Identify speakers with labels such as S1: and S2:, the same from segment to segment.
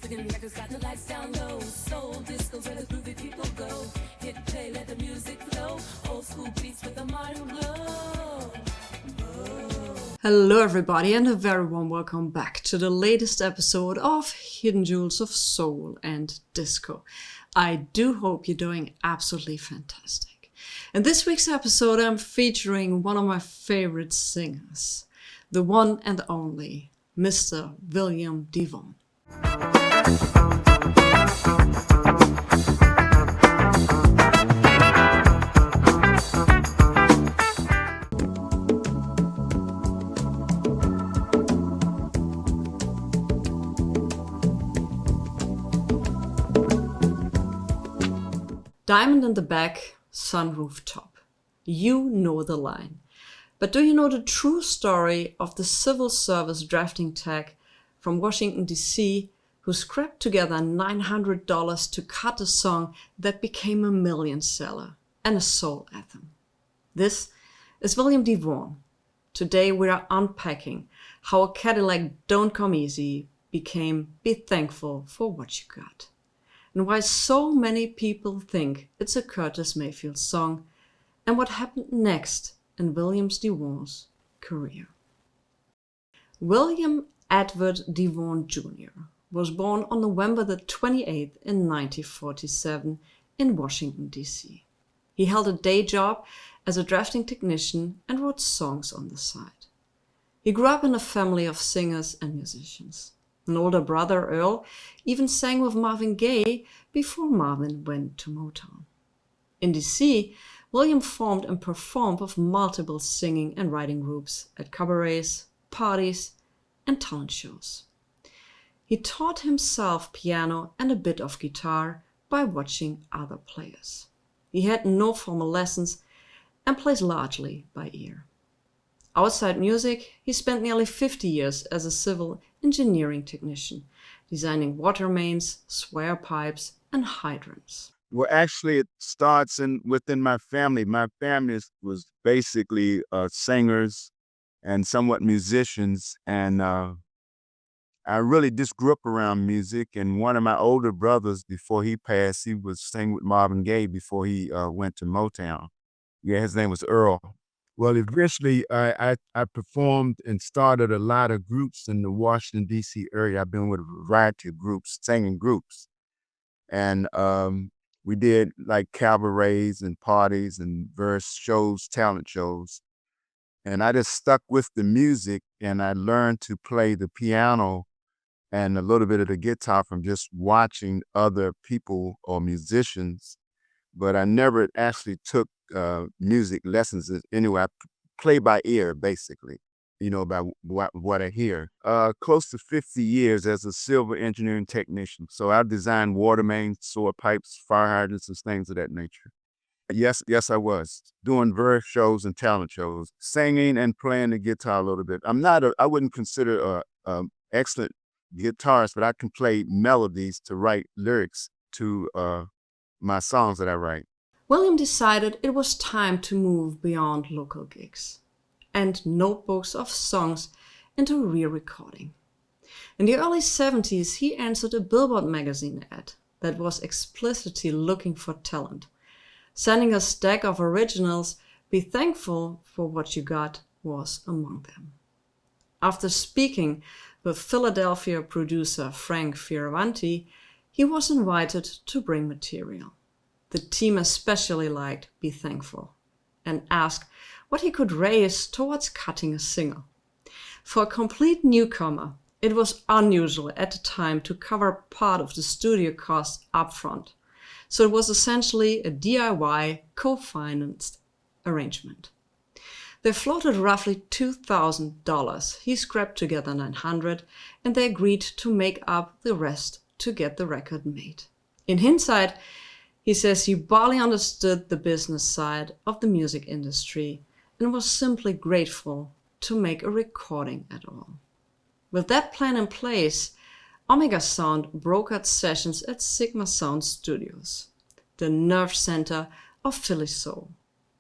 S1: Spinning records, got the lights down low. Souldisco, where the groovy people go. Hit play, let the music flow. Old school beats with a modern glow.
S2: Hello everybody and a very warm welcome back to the latest episode of Hidden Jewels of Soul and Disco. I do hope you're doing absolutely fantastic. In this week's episode I'm featuring one of my favorite singers, the one and only Mr. William DeVaughn. Diamond in the back, sunroof top. You know the line. But do you know the true story of the civil service drafting tech from Washington, D.C., who scrapped together $900 to cut a song that became a million seller and a soul anthem? This is William DeVaughn. Today we are unpacking how a Cadillac Don't Come Easy became Be Thankful for What You Got, and why so many people think it's a Curtis Mayfield song, and what happened next in William DeVaughn's career. William Edward DeVaughn Jr. was born on November the 28th in 1947 in Washington, D.C. He held a day job as a drafting technician and wrote songs on the side. He grew up in a family of singers and musicians. An older brother, Earl, even sang with Marvin Gaye before Marvin went to Motown. In D.C., William formed and performed with multiple singing and writing groups at cabarets, parties, and talent shows. He taught himself piano and a bit of guitar by watching other players. He had no formal lessons and plays largely by ear. Outside music, he spent nearly 50 years as a civil engineering technician, designing water mains, sware pipes, and hydrants.
S3: Well, actually, it starts within my family. My family was basically singers and somewhat musicians, and I really just grew up around music. And one of my older brothers, before he passed, he was singing with Marvin Gaye before he went to Motown. Yeah, his name was Earl. Well, eventually, I performed and started a lot of groups in the Washington, D.C. area. I've been with a variety of groups, singing groups. And we did like cabarets and parties and various shows, talent shows. And I just stuck with the music, and I learned to play the piano and a little bit of the guitar from just watching other people or musicians. But I never actually took music lessons anyway. I play by ear, basically, by what I hear. Close to 50 years as a civil engineering technician. So I designed water mains, sewer pipes, fire hydrants, and things of that nature. Yes, I was doing various shows and talent shows, singing and playing the guitar a little bit. I wouldn't consider a excellent guitarist, but I can play melodies to write lyrics to my songs that I write.
S2: William decided it was time to move beyond local gigs and notebooks of songs into re-recording. In the early 70s, he answered a Billboard magazine ad that was explicitly looking for talent. Sending a stack of originals, Be Thankful for What You Got was among them. After speaking with Philadelphia producer Frank Fioravanti, he was invited to bring material. The team especially liked Be Thankful and asked what he could raise towards cutting a single. For a complete newcomer, it was unusual at the time to cover part of the studio costs upfront. So it was essentially a DIY co-financed arrangement. They floated roughly $2,000. He scrapped together $900 and they agreed to make up the rest to get the record made. In hindsight, he says he barely understood the business side of the music industry and was simply grateful to make a recording at all. With that plan in place, Omega Sound brokered sessions at Sigma Sound Studios, the nerve center of Philly soul,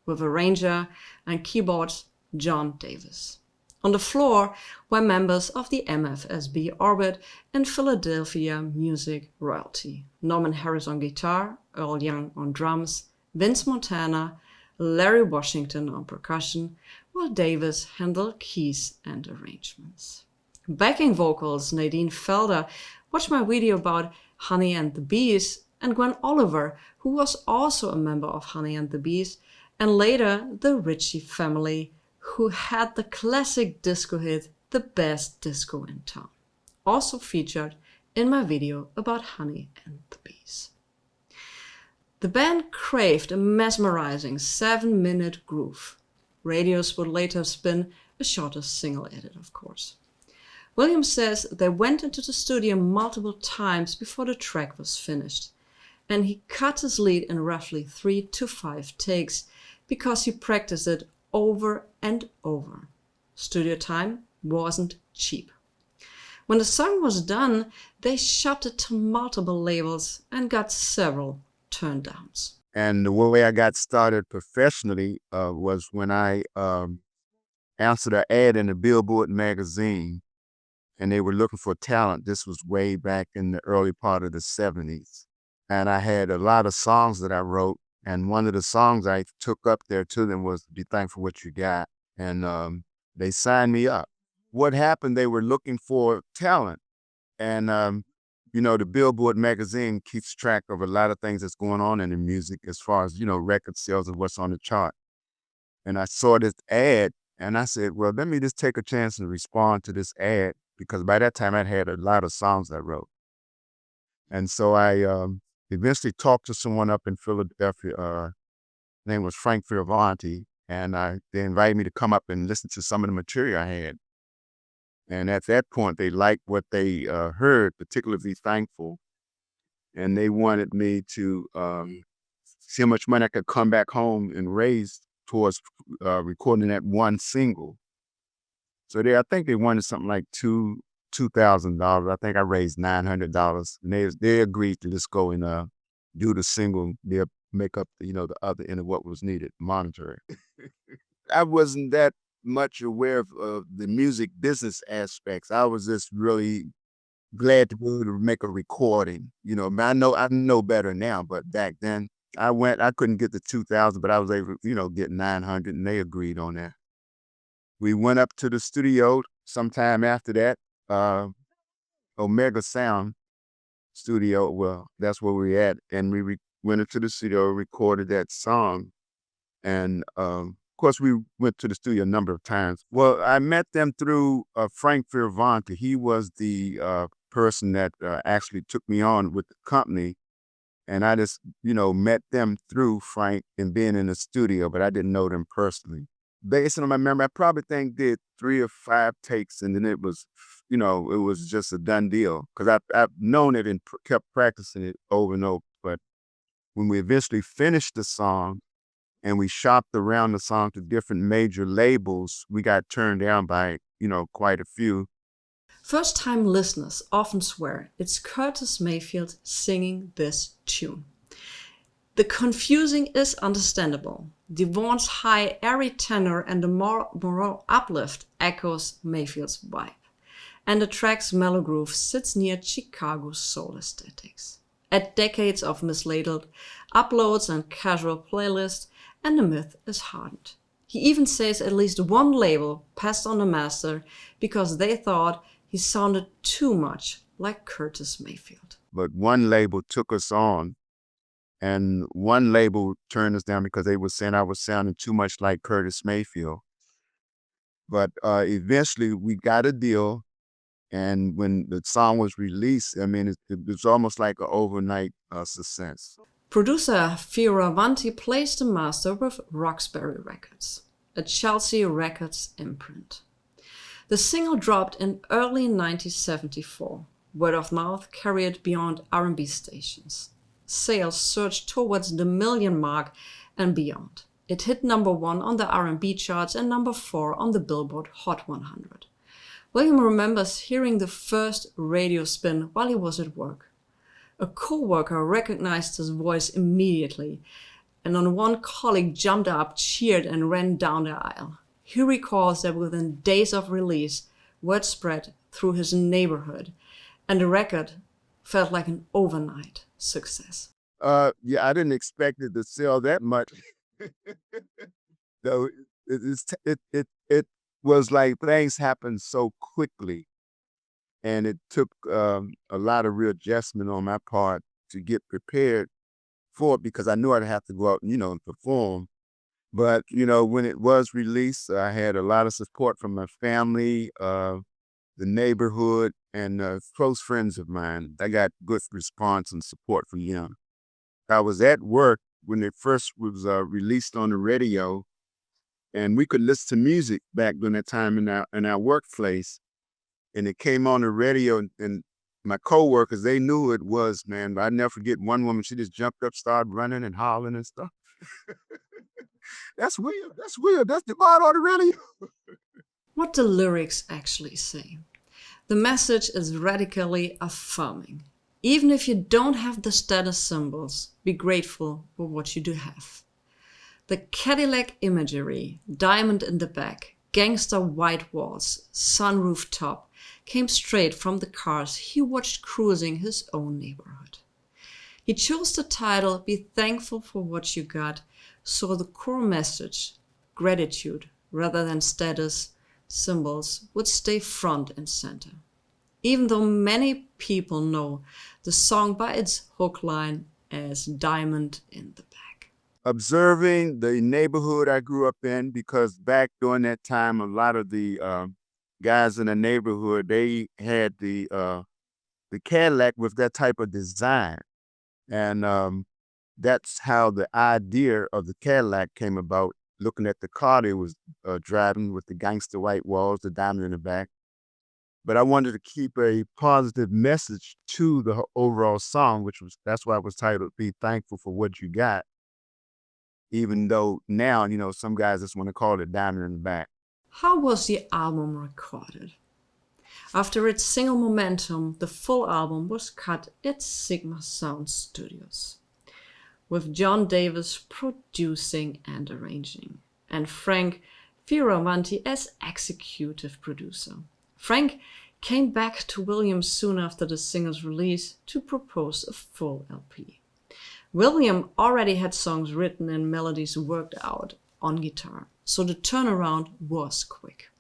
S2: with arranger and keyboards John Davis. On the floor were members of the MFSB Orbit and Philadelphia Music Royalty. Norman Harris on guitar, Earl Young on drums, Vince Montana, Larry Washington on percussion, while Davis handled keys and arrangements. Backing vocals Nadine Felder, watch my video about Honey and the Bees, and Gwen Oliver, who was also a member of Honey and the Bees, and later the Ritchie family, who had the classic disco hit The Best Disco in Town, also featured in my video about Honey and the Bees. The band craved a mesmerizing 7-minute groove. Radios would later spin a shorter single edit, of course. Williams says they went into the studio multiple times before the track was finished, and he cut his lead in roughly 3 to 5 takes because he practiced it over and over. Studio time wasn't cheap. When the song was done, they shopped it to multiple labels and got several turndowns.
S3: And the way I got started professionally was when I answered an ad in the Billboard magazine, and they were looking for talent. This was way back in the early part of the 70s. And I had a lot of songs that I wrote, and one of the songs I took up there to them was Be Thankful What You Got, and they signed me up. What happened, they were looking for talent, and the Billboard magazine keeps track of a lot of things that's going on in the music as far as, record sales and what's on the chart. And I saw this ad, and I said, well, let me just take a chance and respond to this ad, because by that time I'd had a lot of songs I wrote. And so I eventually talked to someone up in Philadelphia. His name was Frank Fioravanti, and they invited me to come up and listen to some of the material I had. And at that point, they liked what they heard, particularly Thankful, and they wanted me to see how much money I could come back home and raise towards recording that one single. So I think they wanted something like $2,000. I think I raised $900, and they agreed to just go and do the single. They'll make up the other end of what was needed, monetary. I wasn't that much aware of the music business aspects. I was just really glad to be able to make a recording. I know better now, but back then I couldn't get the 2,000, but I was able to, get 900, and they agreed on that. We went up to the studio sometime after that, Omega Sound Studio. Well, that's where we at. And we went into the studio, recorded that song. And of course, we went to the studio a number of times. Well, I met them through Frank Fioravanti. He was the person that actually took me on with the company. And I just, met them through Frank and being in the studio, but I didn't know them personally. Based on my memory, I probably did 3 or 5 takes, and then it was, it was just a done deal. Because I've known it and kept practicing it over and over. But when we eventually finished the song and we shopped around the song to different major labels, we got turned down by, quite a few.
S2: First-time listeners often swear it's Curtis Mayfield singing this tune. The confusing is understandable. DeVaughn's high, airy tenor and the moral uplift echoes Mayfield's vibe, and the track's mellow groove sits near Chicago's soul aesthetics. Add decades of mislabeled uploads and casual playlists, and the myth is hardened. He even says at least one label passed on the master because they thought he sounded too much like Curtis Mayfield.
S3: But one label took us on, and one label turned us down because they were saying I was sounding too much like Curtis Mayfield. But eventually we got a deal, and when the song was released, it was almost like an overnight success.
S2: Producer Fioravanti placed the master with Roxbury Records, a Chelsea Records imprint. The single dropped in early 1974. Word of mouth carried beyond R&B stations. Sales surged towards the million mark and beyond. It hit number 1 on the R&B charts and number 4 on the Billboard Hot 100. William remembers hearing the first radio spin while he was at work. A co-worker recognized his voice immediately, and on one colleague jumped up, cheered, and ran down the aisle. He recalls that within days of release, word spread through his neighborhood, and the record felt like an overnight success.
S3: Yeah, I didn't expect it to sell that much. Though it was like things happened so quickly, and it took a lot of readjustment on my part to get prepared for it because I knew I'd have to go out, and perform. But when it was released, I had a lot of support from my family, the neighborhood, and close friends of mine. I got good response and support from them. I was at work when it first was released on the radio, and we could listen to music back during that time in our workplace. And it came on the radio, and my coworkers, they knew who it was, man. But I never forget one woman. She just jumped up, started running and hollering and stuff. That's weird. That's weird. That's DeVaughn on the radio.
S2: What the lyrics actually say. The message is radically affirming. Even if you don't have the status symbols, be grateful for what you do have. The Cadillac imagery, diamond in the back, gangster white walls, sunroof top, came straight from the cars he watched cruising his own neighborhood. He chose the title, Be Thankful for What You Got, so the core message, gratitude rather than status symbols, would stay front and center. Even though many people know the song by its hook line as Diamond in the Back.
S3: Observing the neighborhood I grew up in, because back during that time, a lot of the guys in the neighborhood, they had the Cadillac with that type of design. And that's how the idea of the Cadillac came about, looking at the car they was driving with the gangster white walls, the diamond in the back. But I wanted to keep a positive message to the overall song, that's why it was titled Be Thankful for What You Got. Even though now, some guys just want to call it Diamond in the Back.
S2: How was the album recorded? After its single momentum, the full album was cut at Sigma Sound Studios, with John Davis producing and arranging, and Frank Fioravanti as executive producer. Frank came back to Williams soon after the single's release to propose a full LP. William already had songs written and melodies worked out on guitar, so the turnaround was quick.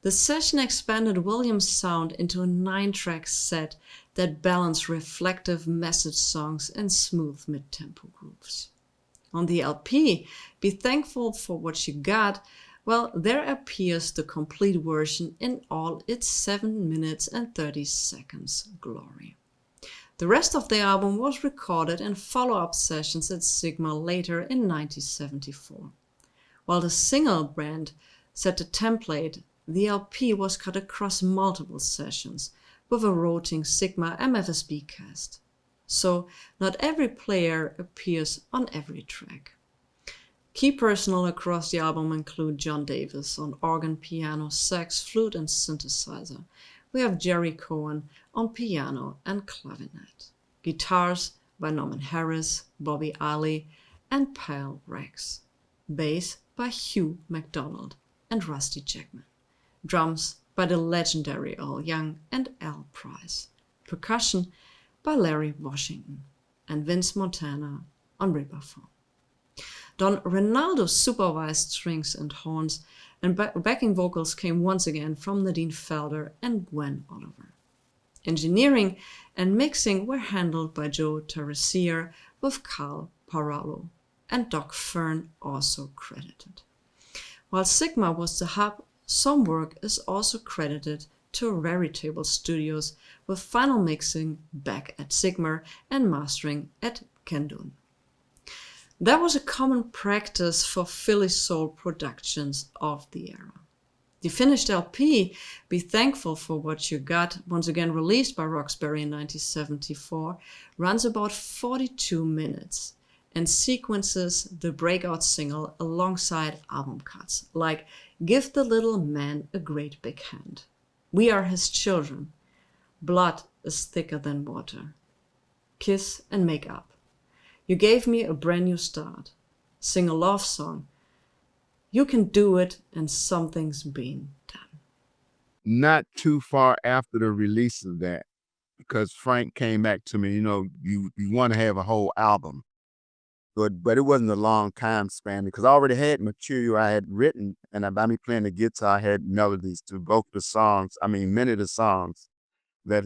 S2: The session expanded Williams' sound into a 9-track set that balanced reflective message songs and smooth mid-tempo grooves. On the LP, Be Thankful for What You Got, well, there appears the complete version in all its 7 minutes and 30 seconds glory. The rest of the album was recorded in follow-up sessions at Sigma later in 1974. While the single brand set the template, the LP was cut across multiple sessions with a rotating Sigma MFSB cast. So not every player appears on every track. Key personnel across the album include John Davis on organ, piano, sax, flute, and synthesizer. We have Jerry Cohen on piano and clavinet. Guitars by Norman Harris, Bobby Ali, and Pal Rex. Bass by Hugh MacDonald and Rusty Jackman. Drums by the legendary Earl Young and Al Price. Percussion by Larry Washington and Vince Montana on ribaphone. Don Ronaldo supervised strings and horns, and backing vocals came once again from Nadine Felder and Gwen Oliver. Engineering and mixing were handled by Joe Tarasier with Carl Paralo, and Doc Fern also credited. While Sigma was the hub, some work is also credited to Veritable Studios, with final mixing back at Sigma and mastering at Kendun. That was a common practice for Philly soul productions of the era. The finished LP, Be Thankful for What You Got, once again released by Roxbury in 1974, runs about 42 minutes and sequences the breakout single alongside album cuts, like Give the Little Man a Great Big Hand, We Are His Children, Blood is Thicker Than Water, Kiss and Make Up, You Gave Me a Brand New Start, Sing a Love Song, You can do it, and something's been done.
S3: Not too far after the release of that, because Frank came back to me, you want to have a whole album. But it wasn't a long time span because I already had material I had written, and by me playing the guitar, I had melodies to both the songs. I mean, many of the songs that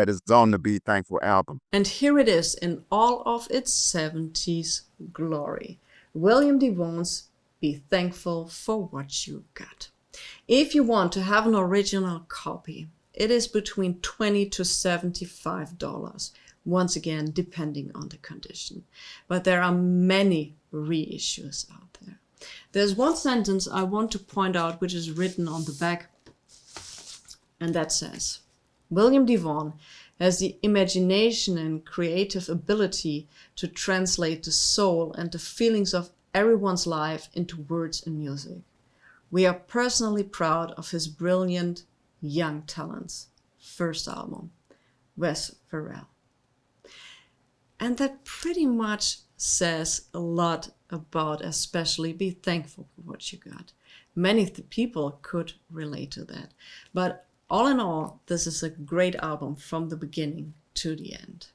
S3: is on the Be Thankful album.
S2: And here it is in all of its 70s glory. William DeVaughn's Be Thankful for What You Got. If you want to have an original copy, it is between $20 to $75. Once again, depending on the condition. But there are many reissues out there. There's one sentence I want to point out which is written on the back, and that says, William DeVaughn has the imagination and creative ability to translate the soul and the feelings of everyone's life into words and music. We are personally proud of his brilliant young talents. First album, VNYL. And that pretty much says a lot about especially Be Thankful for What You Got. Many people could relate to that. But all in all, this is a great album from the beginning to the end.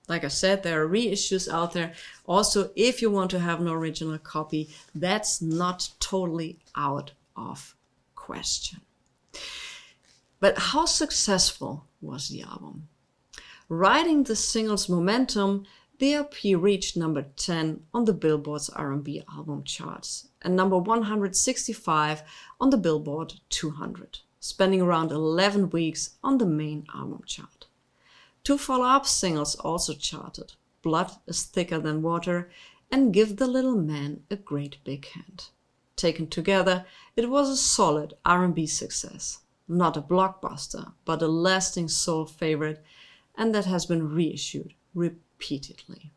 S2: Like I said, there are reissues out there. Also, if you want to have an original copy, that's not totally out of question. But how successful was the album? Riding the single's momentum, the LP reached number 10 on the Billboard's R&B album charts and number 165 on the Billboard 200, spending around 11 weeks on the main album chart. 2 follow-up singles also charted, Blood is Thicker Than Water and Give the Little Man a Great Big Hand. Taken together, it was a solid R&B success. Not a blockbuster, but a lasting soul favorite, and that has been reissued repeatedly.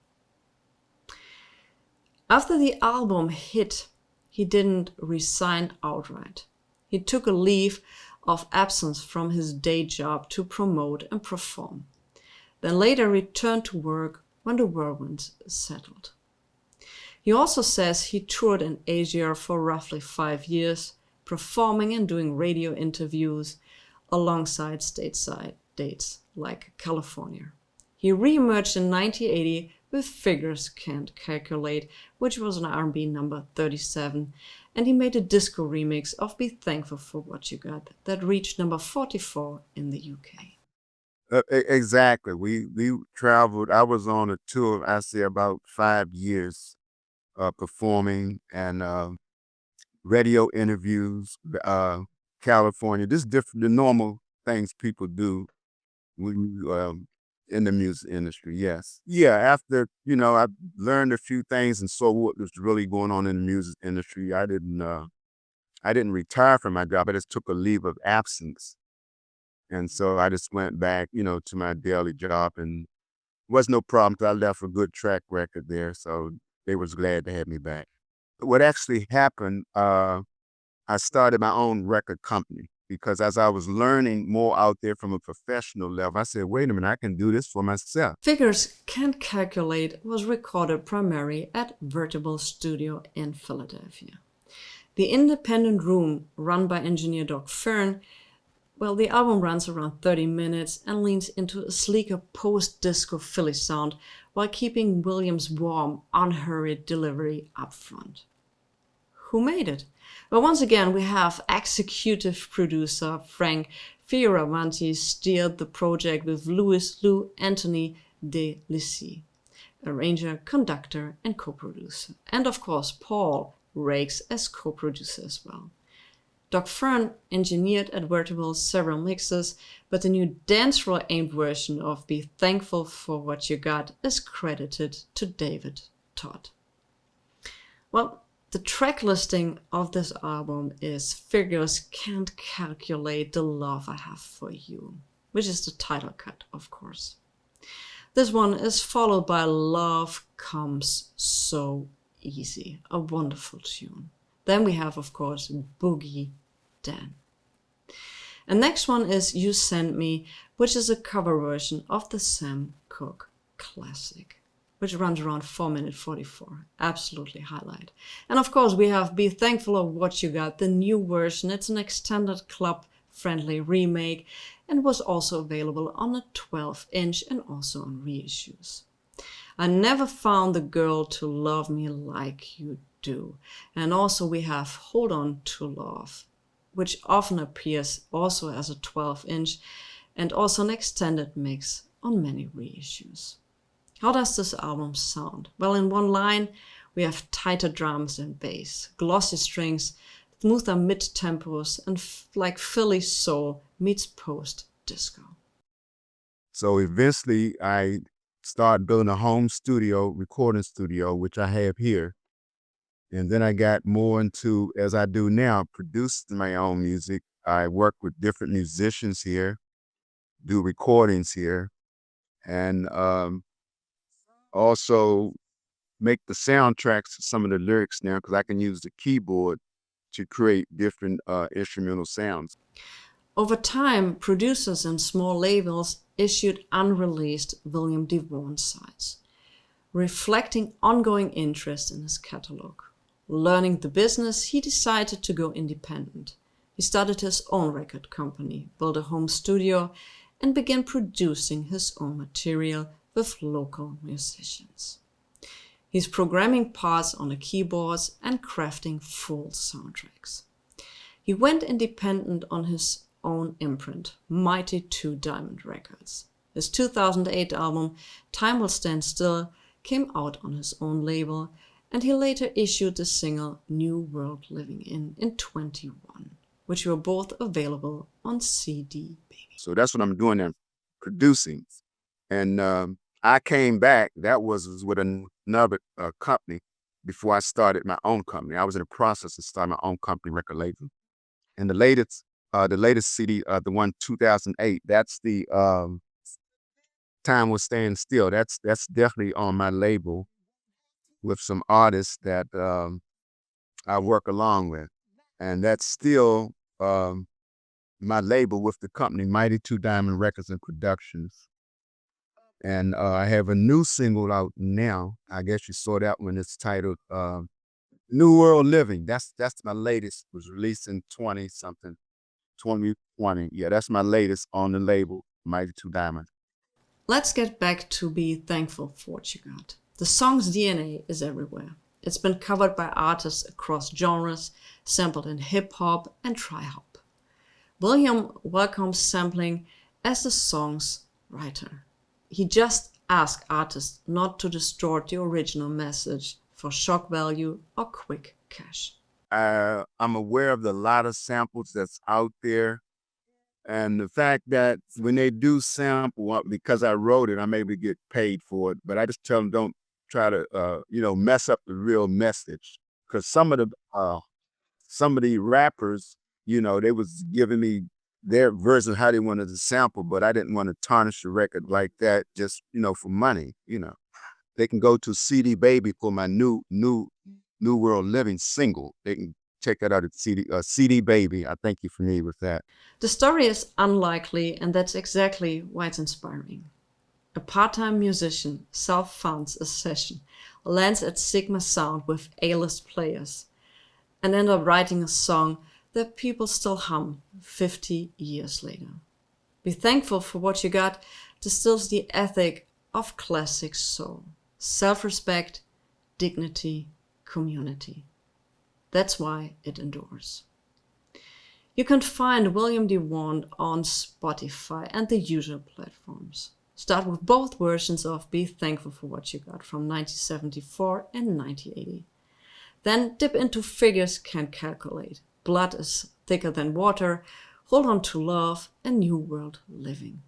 S2: After the album hit, he didn't resign outright. He took a leave of absence from his day job to promote and perform, then later returned to work when the whirlwind settled. He also says he toured in Asia for roughly 5 years, performing and doing radio interviews alongside stateside dates like California. He re-emerged in 1980 with Figures Can't Calculate, which was an R&B number 37, and he made a disco remix of Be Thankful for What You Got that reached number 44 in the UK.
S3: Exactly. We traveled. I was on a tour, I say about 5 years, performing and radio interviews, California, just different, the normal things people do when you in the music industry. Yes. Yeah. After, I learned a few things and saw what was really going on in the music industry. I didn't retire from my job. I just took a leave of absence. And so I just went back, to my daily job, and it was no problem because I left a good track record there. So they was glad to have me back. What actually happened, I started my own record company because as I was learning more out there from a professional level, I said, wait a minute, I can do this for myself.
S2: Figures Can't Calculate was recorded primarily at Vertible Studio in Philadelphia. The independent room run by engineer Doc Fern, the album runs around 30 minutes and leans into a sleeker post-disco Philly sound while keeping Williams' warm, unhurried delivery up front. Who made it? Well, once again, we have executive producer Frank Fioravanti steered the project with Lou Anthony de Lissie, arranger, conductor, and co-producer. And of course, Paul Rakes as co-producer as well. Doc Fern engineered at Vertible several mixes, but the new dance-floor-aimed version of Be Thankful for What You Got is credited to David Todd. Well, the track listing of this album is Figures Can't Calculate the Love I Have for You, which is the title cut, of course. This one is followed by Love Comes So Easy, a wonderful tune. Then we have, of course, Boogie Dan. And next one is You Send Me, which is a cover version of the Sam Cooke classic. which runs around 4 minutes 44. Absolutely highlight. And of course, we have Be Thankful of What You Got, the new version. It's an extended club-friendly remake and was also available on a 12-inch and also on reissues. I Never Found the Girl to Love Me Like You Do. And also we have Hold On to Love, which often appears also as a 12-inch and also an extended mix on many reissues. How does this album sound? Well, in one line, we have tighter drums and bass, glossy strings, smoother mid-tempos, and like Philly soul meets post-disco.
S3: So eventually I started building a home studio, recording studio, which I have here. And then I got more into, as I do now, producing my own music. I work with different musicians here, do recordings here, and also make the soundtracks to some of the lyrics now because I can use the keyboard to create different instrumental sounds.
S2: Over time, producers and small labels issued unreleased William DeVaughn sides, reflecting ongoing interest in his catalog. Learning the business, he decided to go independent. He started his own record company, built a home studio, and began producing his own material with local musicians. He's programming parts on the keyboards and crafting full soundtracks. He went independent on his own imprint, Mighty Two Diamond Records. His 2008 album, Time Will Stand Still, came out on his own label, and he later issued the single New World Living in 21, which were both available on CD Baby.
S3: So that's what I'm doing, I'm producing. And I came back, that was with another company before I started my own company. I was in the process of starting my own company, record label. And the latest CD, the one 2008, that's the Time Will Stand Still. That's definitely on my label with some artists that I work along with. And that's still my label with the company, Mighty Two Diamond Records and Productions. And I have a new single out now. I guess you saw that one. It's titled New World Living. That's my latest. It was released in 2020. Yeah, that's my latest on the label, Mighty Two Diamond.
S2: Let's get back to Be Thankful for What You Got. The song's DNA is everywhere. It's been covered by artists across genres, sampled in hip-hop and tri-hop. William welcomes sampling as the song's writer. He just asks artists not to distort the original message for shock value or quick cash.
S3: I'm aware of the lot of samples that's out there. And the fact that when they do sample, because I wrote it, I maybe get paid for it, but I just tell them don't try to, mess up the real message. Because some of the rappers, they was giving me their version of how they wanted to sample, but I didn't want to tarnish the record like that just, for money, They can go to CD Baby for my new World Living single. They can check that out at CD Baby. I think you're familiar with that.
S2: The story is unlikely, and that's exactly why it's inspiring. A part-time musician self-funds a session, lands at Sigma Sound with A-list players, and ends up writing a song that people still hum 50 years later. Be Thankful for What You Got distills the ethic of classic soul: self-respect, dignity, community. That's why it endures. You can find William DeVaughn on Spotify and the usual platforms. Start with both versions of Be Thankful for What You Got from 1974 and 1980. Then dip into Figures Can't Calculate, Blood is Thicker Than Water, Hold On to Love, and New World Living.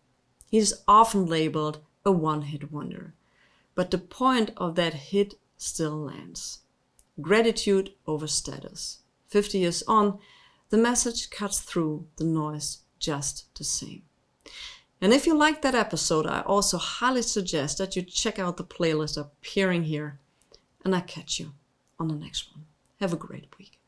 S2: He is often labeled a one-hit wonder, but the point of that hit still lands. Gratitude over status. 50 years on, the message cuts through the noise just the same. And if you liked that episode, I also highly suggest that you check out the playlist appearing here, and I catch you on the next one. Have a great week.